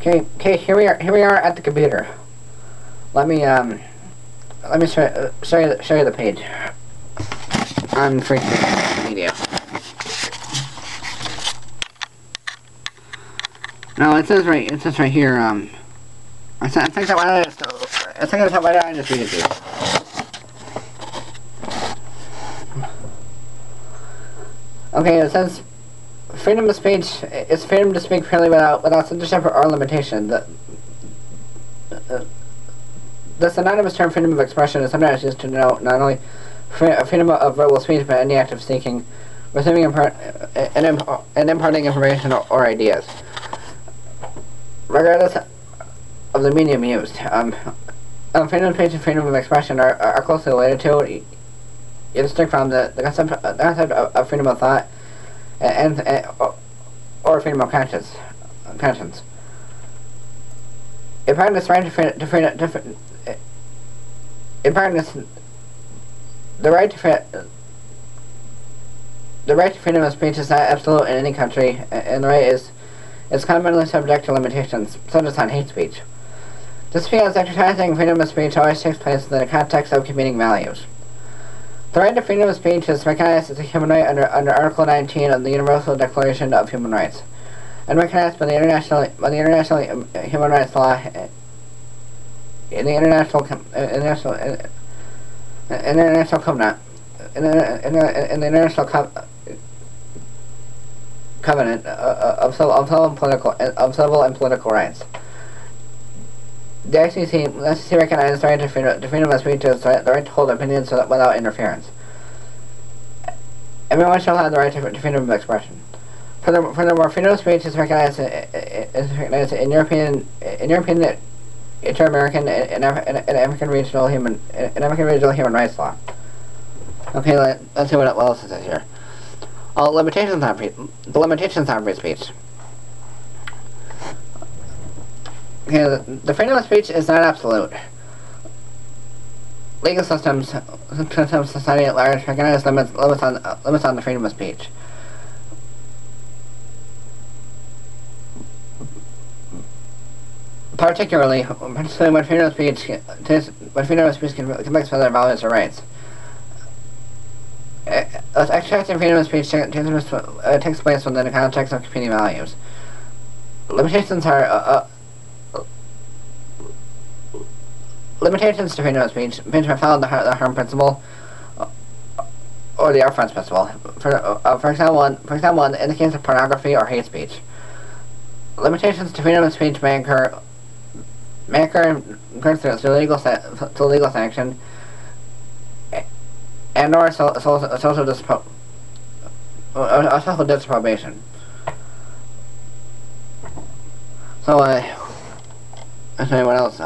Okay, here we are at the computer. Let me show you the page on Free Speech Media. No, it says right here, I think that why did I just read it to you? Okay, it says freedom of speech is freedom to speak freely without censorship or limitation. The synonymous term freedom of expression is sometimes used to denote not only freedom of verbal speech, but any act of seeking, receiving, and imparting information or ideas, regardless of the medium used. Freedom of speech and freedom of expression are closely related to, you distinct from the concept of freedom of thought or freedom of conscience. In practice, the right to freedom of speech is not absolute in any country, and the right is commonly subject to limitations, such as on hate speech. This because exercising freedom of speech always takes place in the context of competing values. The right to freedom of speech is recognized as a human right under Article 19 of the Universal Declaration of Human Rights, and recognized by the International Human Rights Law in the International Covenant of Civil and Political Rights. The ICC recognizes the right to freedom of speech as the right to hold opinions without interference. Everyone shall have the right to freedom of expression. Furthermore, freedom of speech is recognized in European, inter-American, and African regional human rights law. Okay, let's see what else it says here. The limitations on free speech. Okay, the freedom of speech is not absolute. Legal systems, society at large, recognize limits on the freedom of speech. Particularly when freedom of speech conflicts with other values or rights. Exercising freedom of speech takes place within the context of competing values. Limitations to freedom of speech are found in the harm principle or the upfront principle. For example, in the case of pornography or hate speech, limitations to freedom of speech may occur through legal sanction and or social disapprobation. So I'll tell you what else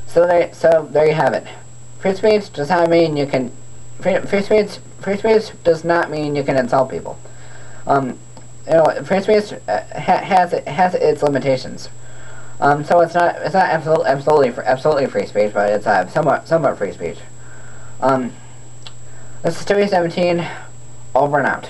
So there you have it. Free speech does not mean you can. Free speech does not mean you can insult people. Free speech has its limitations. So it's not absolutely free speech, but it's somewhat free speech. This is 217. Over and out.